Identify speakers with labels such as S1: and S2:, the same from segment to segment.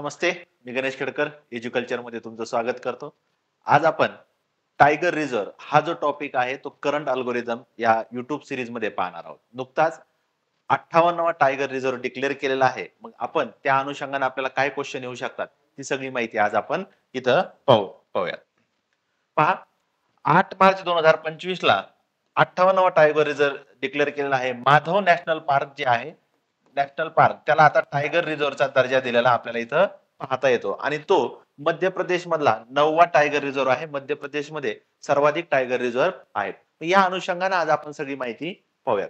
S1: नमस्ते. मी गणेश खेडकर एज्युकल्चर मध्ये तुमचं स्वागत करतो. आज आपण टायगर रिझर्व्ह हा जो टॉपिक आहे तो करंट अल्गोरिदम या युट्यूब सिरीज मध्ये पाहणार आहोत. नुकताच 58वा टायगर रिझर्व्ह डिक्लेअर केलेला आहे. मग आपण त्या अनुषंगाने आपल्याला काय क्वेश्चन येऊ शकतात ती सगळी माहिती आज आपण इथं पाहूयात. पहा, 8 मार्च 2025 ला 58वा टायगर रिझर्व्ह डिक्लेअर केलेला आहे. माधव नॅशनल पार्क जे आहे नॅशनल पार्क त्याला आता टायगर रिझर्व्हचा दर्जा दिलेला आपल्याला इथं पाहता येतो आणि तो मध्य प्रदेश मधला 9वा टायगर रिझर्व्ह आहे. मध्य प्रदेशमध्ये सर्वाधिक टायगर रिझर्व्ह आहेत. या अनुषंगाने आज आपण सगळी माहिती पाहूयात.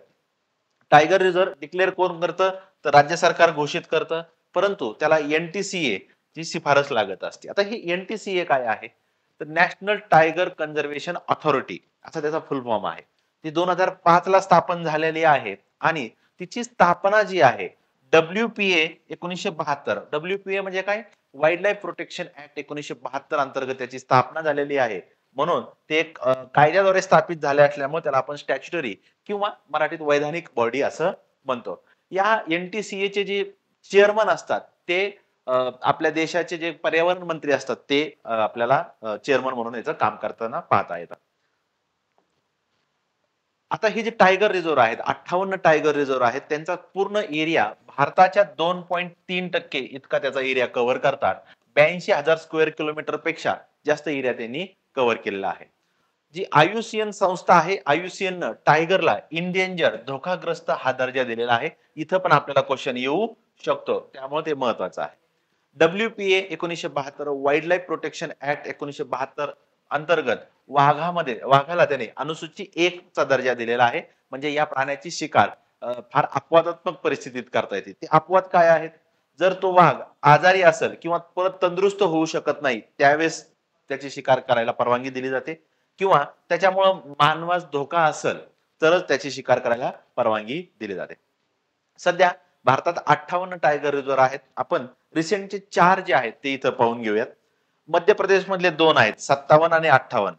S1: टायगर रिझर्व्ह डिक्लेअर कोण करतं तर राज्य सरकार घोषित करतं, परंतु त्याला एनटीसीए ची शिफारस लागत असते. आता ही एनटीसीए काय आहे तर नॅशनल टायगर कन्झर्वेशन ऑथॉरिटी असा त्याचा फुल फॉर्म आहे. ती 2005 ला स्थापन झालेली आहे आणि तिची स्थापना जी आहे WPA 1972. WPA म्हणजे काय? वाईल्ड लाईफ प्रोटेक्शन ऍक्ट 1972 अंतर्गत त्याची स्थापना झालेली आहे. म्हणून ते एक कायद्याद्वारे स्थापित झाले असल्यामुळे त्याला आपण स्टॅच्युटरी किंवा मराठीत वैधानिक बॉडी असं म्हणतो. या एनटीसीए चे जे चेअरमन असतात ते आपल्या देशाचे जे पर्यावरण मंत्री असतात ते आपल्याला चेअरमन म्हणून याचं काम करताना पाहता येतात. आता हे जे टायगर रिझर्व्ह आहेत 58 टायगर रिझर्व्ह आहेत त्यांचा पूर्ण एरिया भारताच्या 2.3% इतका त्याचा एरिया कव्हर करतात. 82,000 स्क्वेअर किलोमीटर पेक्षा जास्त एरिया त्यांनी कव्हर केलेला आहे. जी आयुसीएन संस्था आहे आयुसीएन टायगरला इंडेंजर धोकाग्रस्त हा दर्जा दिलेला आहे. इथं पण आपल्याला क्वेश्चन येऊ शकतो, त्यामुळे ते महत्वाचं आहे. WPA 1972 wild life protection act 1972 अंतर्गत वाघाला त्याने अनुसूची 1 चा दर्जा दिलेला आहे. म्हणजे या प्राण्याची शिकार फार अपवादात्मक परिस्थितीत करता येते. ते अपवाद काय आहेत? जर तो वाघ आजारी असेल किंवा परत तंदुरुस्त होऊ शकत नाही त्यावेळेस त्याची शिकार करायला परवानगी दिली जाते किंवा त्याच्यामुळे मानवास धोका असेल तरच त्याची शिकार करायला परवानगी दिली जाते. सध्या भारतात 58 टायगर रिझर्व्ह आहेत. आपण रिसेंटचे 4 जे आहेत ते इथं पाहून घेऊयात. मध्य प्रदेश मधले 2 आहेत 57 आणि 58.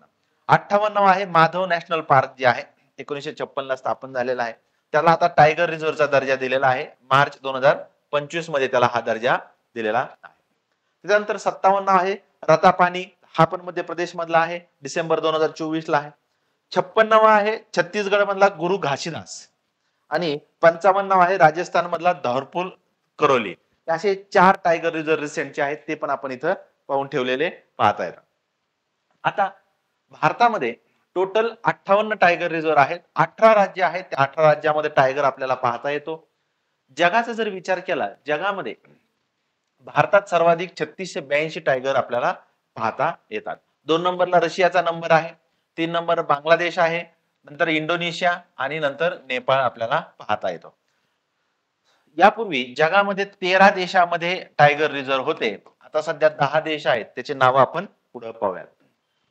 S1: 58 आहे माधव नॅशनल पार्क जे आहे 1956 ला स्थापन झालेला आहे. त्याला आता टायगर रिझर्व्हचा दर्जा दिलेला आहे. मार्च 2025 मध्ये त्याला हा दर्जा दिलेला आहे. त्यानंतर 57 आहे रतापानी, हा पण मध्य प्रदेश मधला आहे, डिसेंबर 2024 ला आहे. 56 आहे छत्तीसगड मधला गुरु घासीदास आणि 55 आहे राजस्थान मधला धौरपुर करोली. असे 4 टायगर रिझर्व्ह रिसेंटचे आहेत ते पण आपण इथं पाहून ठेवलेले पाहता येतात. आता भारतामध्ये टोटल 58 टायगर रिझर्व्ह आहेत. 18 राज्य आहेत. त्या 18 राज्यामध्ये टायगर आपल्याला पाहता येतो. जगाचा जर विचार केला जगामध्ये भारतात सर्वाधिक 3682 टायगर आपल्याला पाहता येतात. 2 नंबरला रशियाचा नंबर आहे, 3 नंबर बांगलादेश आहे, नंतर इंडोनेशिया आणि नंतर नेपाळ आपल्याला पाहता येतो. यापूर्वी जगामध्ये 13 देशामध्ये टायगर रिझर्व्ह होते. आता सध्या 10 देश आहेत, त्याचे नाव आपण पुढे पाहूयात.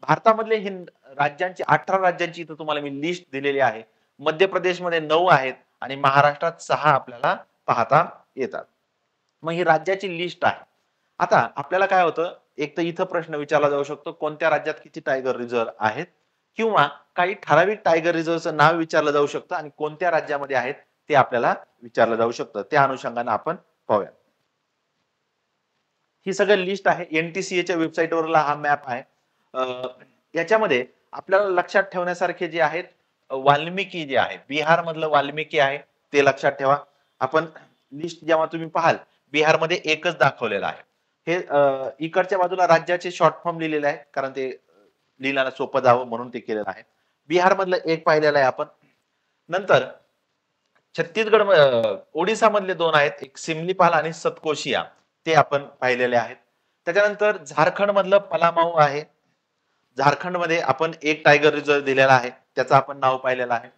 S1: भारतामधले हे राज्यांची 18 राज्यांची इथं तुम्हाला मी लिस्ट दिलेली आहे. मध्य प्रदेशमध्ये 9 आहेत आणि महाराष्ट्रात 6 आपल्याला पाहता येतात. मग ही राज्याची लिस्ट आहे. आता आपल्याला काय होतं, एक तर इथं प्रश्न विचारला जाऊ शकतो कोणत्या राज्यात किती टायगर रिझर्व्ह आहेत किंवा काही ठराविक टायगर रिझर्व्हचं नाव विचारलं जाऊ शकतं आणि कोणत्या राज्यामध्ये आहेत ते आपल्याला विचारलं जाऊ शकतं. त्या अनुषंगाने आपण पाहूया. ही सगळी लिस्ट आहे. एनटीसीए च्या वेबसाईटवरला हा मॅप आहे. याच्यामध्ये आपल्याला लक्षात ठेवण्यासारखे जे आहेत वाल्मिकी जे आहे बिहार मधलं वाल्मिकी आहे ते लक्षात ठेवा. आपण लिस्ट जेव्हा तुम्ही पाहाल बिहार मध्ये एकच दाखवलेलं आहे. हे इकडच्या बाजूला राज्याचे शॉर्ट फॉर्म लिहिलेले आहे कारण ते लिहिण्याला सोपं जावं म्हणून ते केलेलं आहे. बिहार मधलं एक पाहिलेलं आहे आपण. नंतर छत्तीसगड ओडिसा मधले 2 आहेत, एक सिमलीपाल आणि सतकोशिया ते आपण पाहिलेले आहेत. त्याच्यानंतर झारखंड मधलं पलामाऊ आहे. झारखंड मध्ये आपण एक टायगर रिझर्व्ह दिलेला आहे, त्याचं आपण नाव पाहिलेलं आहे.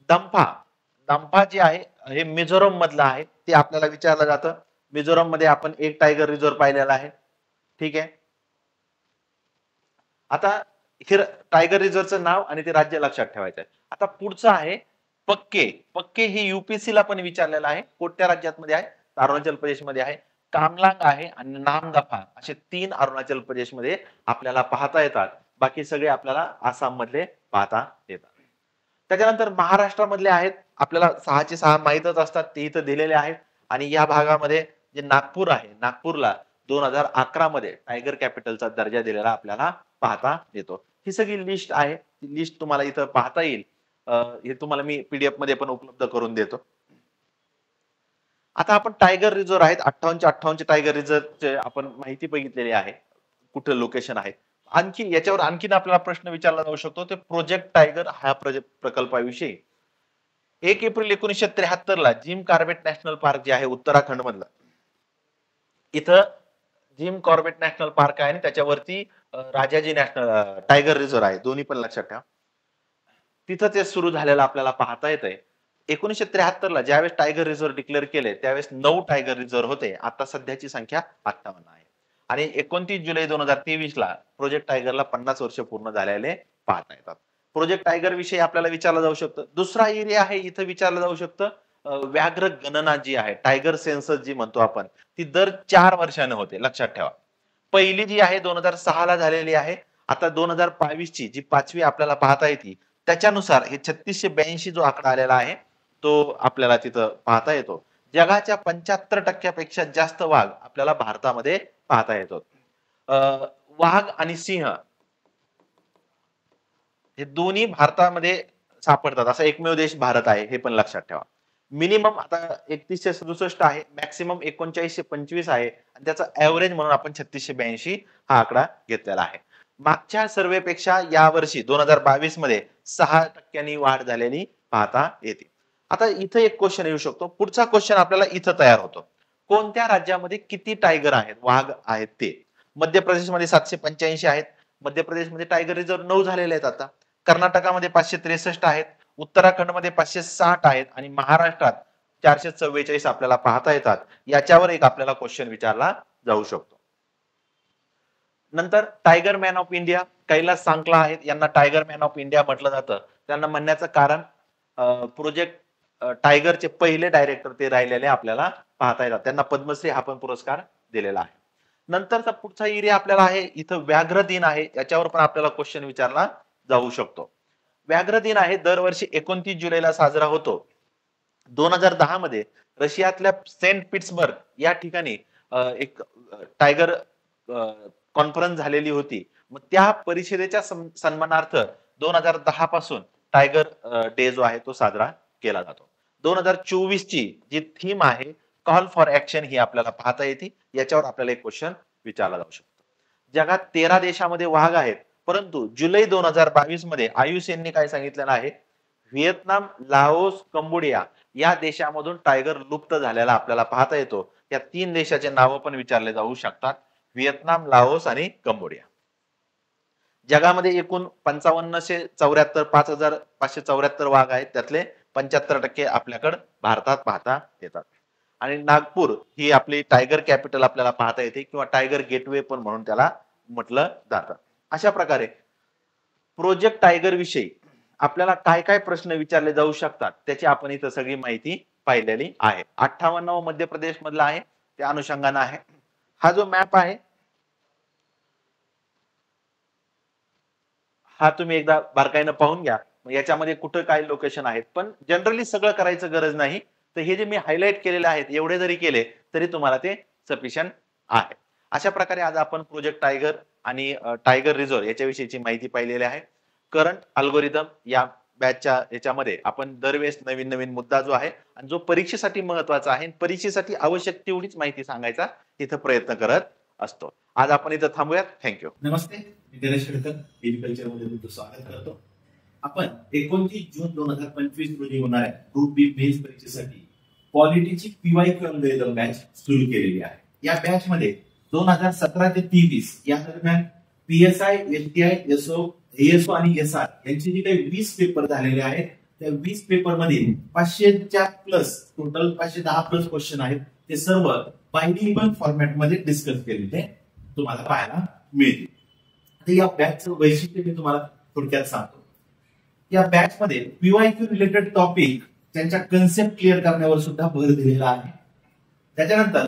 S1: दंफा जे आहे हे मिझोरम मधलं आहे, ते आपल्याला विचारलं जातं. मिझोरम मध्ये आपण एक टायगर रिझर्व्ह पाहिलेला आहे. ठीक आहे. आता हे टायगर रिझर्व्हचं नाव आणि ते राज्य लक्षात ठेवायचं आहे. आता पुढचं आहे पक्के हे युपीसी ला पण विचारलेलं आहे. कोणत्या राज्यात मध्ये आहे? अरुणाचल प्रदेश मध्ये आहे. कामलांग आहे आणि नामदफा असे 3 अरुणाचल प्रदेश मध्ये आपल्याला पाहता येतात. बाकी सगळे आपल्याला आसाम मधले पाहता येतात. त्याच्यानंतर महाराष्ट्रामधले आहेत आपल्याला 6 चे 6 माहीतच असतात, ते इथं दिलेले आहेत. आणि या भागामध्ये जे नागपूर आहे नागपूरला 2011 मध्ये टायगर कॅपिटलचा दर्जा दिलेला आपल्याला पाहता येतो. ही सगळी लिस्ट आहे, ती लिस्ट तुम्हाला इथं पाहता येईल. हे तुम्हाला मी पीडीएफ मध्ये पण उपलब्ध करून देतो. आता आपण टायगर रिझर्व्ह आहेत 58 टायगर रिझर्व्हचे आपण माहिती बघितलेली आहे, कुठे लोकेशन आहे. याच्यावर आणखीन आपल्याला प्रश्न विचारला जाऊ शकतो ते प्रोजेक्ट टायगर हा प्रकल्पाविषयी. 1 एप्रिल 1973 ला जिम कॉर्बेट नॅशनल पार्क जे आहे उत्तराखंड मधलं, इथं जिम कॉर्बेट नॅशनल पार्क आहे आणि त्याच्यावरती राजाजी नॅशनल टायगर रिझर्व्ह आहे, दोन्ही पण लक्षात ठेवा. तिथं ते सुरू झालेलं आपल्याला पाहता येतंय. 1973 ला ज्यावेळेस टायगर रिझर्व्ह डिक्लेअर केले त्यावेळेस 9 टायगर रिझर्व्ह होते. आता सध्याची संख्या 58 आहे. आणि 29 जुलै 2023 ला प्रोजेक्ट टायगरला 50 वर्ष पूर्ण झालेले पाहता येतात. प्रोजेक्ट टायगर विषयी आपल्याला विचारलं जाऊ शकतं. दुसरा एरिया आहे इथं विचारलं जाऊ शकतं व्याघ्र गणना जी आहे, टायगर सेन्सस जी म्हणतो आपण, ती दर 4 वर्षाने होते, लक्षात ठेवा. पहिली जी आहे 2006 ला झालेली आहे. आता 2022 ची जी 5वी आपल्याला पाहता येते त्याच्यानुसार हे 3682 जो आकडा आलेला आहे तो आपल्याला तिथं पाहता येतो. जगाच्या 75% पेक्षा जास्त वाघ आपल्याला भारतामध्ये पाहता येतो. वाघ आणि सिंह हे दोन्ही भारतामध्ये सापडतात, असा एकमेव देश भारत आहे, हे पण लक्षात ठेवा. मिनिमम आता 3167 आहे, मॅक्सिमम 3925 आहे आणि त्याचा ऍव्हरेज म्हणून आपण 3682 हा आकडा घेतलेला आहे. मागच्या सर्वेपेक्षा यावर्षी 2022 मध्ये 6% वाढ झालेली पाहता येते. आता इथं एक क्वेश्चन येऊ शकतो. पुढचा क्वेश्चन आपल्याला इथं तयार होतो. कोणत्या राज्यामध्ये किती टायगर आहेत, वाघ आहेत ते? मध्य प्रदेशमध्ये 785 आहेत. मध्य प्रदेशमध्ये टायगर रिझर्व्ह 9 झालेले आहेत आता. कर्नाटकामध्ये 563 आहेत. उत्तराखंडमध्ये 560 आहेत आणि महाराष्ट्रात 444 आपल्याला पाहता येतात. याच्यावर एक आपल्याला क्वेश्चन विचारला जाऊ शकतो. नंतर tiger man of India Kailash Sankhala आहेत, यांना टायगर मॅन ऑफ इंडिया म्हटलं जातं. त्यांना म्हणण्याचं कारण प्रोजेक्ट टायगरचे पहिले डायरेक्टर ते राहिलेले आपल्याला पाहता येतात. त्यांना पद्मश्री हा पण पुरस्कार दिलेला आहे. नंतरचा पुढचा एरिया आपल्याला आहे इथं व्याघ्र दिन आहे, याच्यावर पण आपल्याला क्वेश्चन विचारला जाऊ शकतो. व्याघ्र दिन आहे दरवर्षी 29 जुलैला साजरा होतो. 2010 मध्ये रशियातल्या सेंट पीटर्सबर्ग या ठिकाणी एक टायगर कॉन्फरन्स झालेली होती. मग त्या परिषदेच्या सन्मानार्थ 2010 पासून टायगर डे जो आहे तो साजरा केला जातो. 2024 ची जी थीम आहे कॉल फॉर ऍक्शन ही आपल्याला पाहता येते. याच्यावर आपल्याला एक क्वेश्चन विचारला जाऊ शकतो. जगात 13 देशामध्ये वाघ आहेत, परंतु जुलै 2022 मध्ये आयुष यांनी काय सांगितलेलं आहे, व्हिएतनाम, लाओस, कंबोडिया या देशामधून टायगर लुप्त झालेला आपल्याला पाहता येतो. या 3 देशाचे नाव पण विचारले जाऊ शकतात, व्हिएतनाम, लाओस आणि कंबोडिया. जगामध्ये एकूण 5574 वाघ आहेत, त्यातले 75% आपल्याकडे भारतात पाहता येतात. आणि नागपूर ही आपली टायगर कॅपिटल आपल्याला पाहता येते किंवा टायगर गेटवे पण म्हणून त्याला म्हटलं जातं. अशा प्रकारे प्रोजेक्ट टायगर विषयी आपल्याला काय काय प्रश्न विचारले जाऊ शकतात त्याची आपण इथं सगळी माहिती पाहिलेली आहे. 58 मध्य प्रदेश मधला आहे, त्या अनुषंगाने आहे. हा जो मॅप आहे हा तुम्ही एकदा बारकाईनं पाहून घ्या. याच्यामध्ये कुठं काय लोकेशन आहेत, पण जनरली सगळं करायचं गरज नाही. तर हे जे मी हायलाइट केलेले आहेत एवढे जरी केले तरी तुम्हाला ते सफिशियंट आहे. अशा प्रकारे आज आपण प्रोजेक्ट टायगर आणि टायगर रिझर्व्ह याच्याविषयीची माहिती पाहिलेली आहे. करंट अल्गोरिदम या बॅचच्या याच्यामध्ये आपण दरवेळेस नवीन नवीन मुद्दा जो आहे आणि जो परीक्षेसाठी महत्वाचा आहे, परीक्षेसाठी आवश्यक तेवढीच माहिती सांगायचा इथं प्रयत्न करत असतो. आज आपण इथं थांबूयात. थँक्यू.
S2: नमस्ते, मी गणेश खेडकर एग्रीकल्चर मध्ये तुमचं स्वागत करतो. आपण 29 जून 2025 रोजी होणाऱ्या ग्रुप बी बेस परीक्षेसाठी पॉलिटीची पीवायक्यू अल्गोरिदम बॅच सुरू केलेली आहे. या बॅच मध्ये 2017 ते 23 या दरम्यान पीएसआय, एसटीआय, एसओ, एएसओ आणि एसआर यांचे जे काही 20 पेपर झालेले आहेत, त्या 20 पेपर मध्ये 500च्या प्लस टोटल 510 प्लस क्वेश्चन आहेत. ते सर्व बायलिंग्युअल फॉर्मॅट मध्ये डिस्कस केलेले तुम्हाला पाहायला मिळतील. आता या बॅचचं वैशिष्ट्य मी तुम्हाला थोडक्यात सांगतो. या बॅच मध्ये पीवायक्यू रिलेटेड टॉपिक त्यांच्या कन्सेप्ट क्लिअर करण्यावर सुद्धा भर दिलेला आहे. त्याच्यानंतर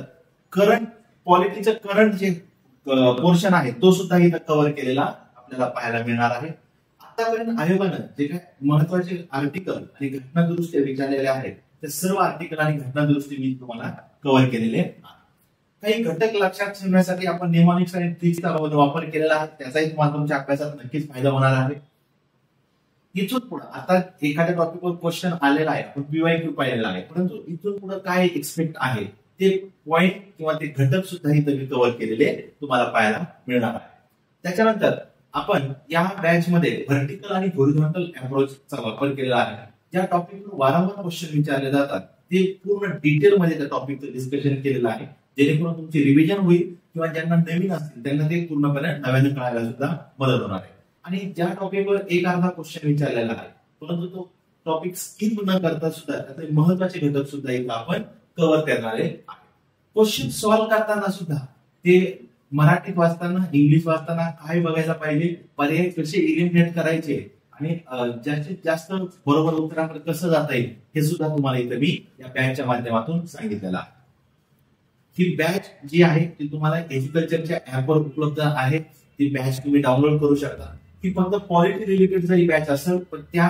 S2: करंट पॉलिटीचं करंट जे पोर्शन आहे तो सुद्धा इथं कव्हर केलेला आपल्याला पाहायला मिळणार आहे. आतापर्यंत आयोगानं जे काही महत्वाचे आर्टिकल आणि घटना दुरुस्ती विचारलेले आहेत त्या सर्व आर्टिकल आणि घटना दुरुस्ती मी तुम्हाला कव्हर केलेले आहे. काही घटक लक्षात ठेवण्यासाठी आपण निमोनिक्स आणि ट्रिक्सचा वापर केलेला आहे, त्याचाही तुम्हाला तुमच्या अभ्यासात नक्कीच फायदा होणार आहे. इथून पुढे आता एखाद्या टॉपिकवर क्वेश्चन आलेला आहे, आपण पीवायक्यू पाहिलेला आहे, परंतु इथून पुढे काय एक्सपेक्ट आहे ते पॉइंट किंवा ते घटक सुद्धा इथे मी कव्हर केलेले तुम्हाला पाहायला मिळणार आहे. त्याच्यानंतर आपण या बॅच मध्ये व्हर्टिकल आणि हॉरिझॉन्टल अप्रोचचा वापर केलेला आहे. ज्या टॉपिकवर वारंवार क्वेश्चन विचारले जातात ते पूर्ण डिटेल मध्ये त्या टॉपिकचं डिस्कशन केलेलं आहे, जेणेकरून तुमची रिव्हिजन होईल किंवा ज्यांना नवीन असतील त्यांना ते पूर्णपणे नव्याने कळायला सुद्धा मदत होणार आहे. आणि ज्या टॉपिकवर एक अर्धा क्वेश्चन विचारलेला आहे परंतु तो टॉपिक स्किप न करता सुद्धा त्याचे महत्वाचे घटक सुद्धा इथं आपण कव्हर करणारे आहे. क्वेश्चन सॉल्व्ह करताना सुद्धा ते मराठीत वाचताना इंग्लिश वाचताना काय बघायला पाहिजे, पर्याय कसे इलिमिनेट करायचे आणि जास्तीत जास्त बरोबर उत्तराकडे कसं जाता येईल हे सुद्धा तुम्हाला इथं मी या बॅचच्या माध्यमातून सांगितलेलं आहे. ही बॅच जी आहे ती तुम्हाला एज्युकल्चरच्या ऍपवर उपलब्ध आहे. ती बॅच तुम्ही डाउनलोड करू शकता. ही फक्त पॉलिटी रिलेटेड जरी बॅच असेल पण त्या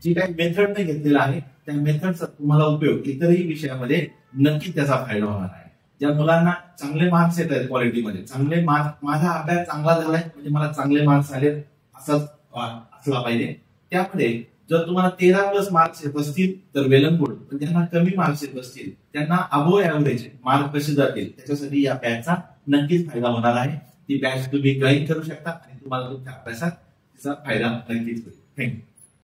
S2: जी काही मेथडने घेतलेला आहे त्या मेथडचा तुम्हाला उपयोग इतरही विषयामध्ये नक्कीच त्याचा फायदा होणार आहे. ज्या मुलांना चांगले मार्क्स येत आहेत पॉलिटीमध्ये, चांगले मार्क्स, माझा अभ्यास चांगला झालाय म्हणजे मला चांगले मार्क्स आले असाच असला पाहिजे. त्यामध्ये जर तुम्हाला 13+ मार्क्स येत असतील तर वेल अँड गुड, पण ज्यांना कमी मार्क्स येत असतील त्यांना अबोव ऍव्हरेज मार्क कसे जातील त्याच्यासाठी या बॅचचा नक्कीच फायदा होणार आहे. ती बॅच तुम्ही जॉईन करू शकता आणि तुम्हाला तुमच्या अभ्यासात त्याचा फायदा नक्कीच होईल. थँक्यू.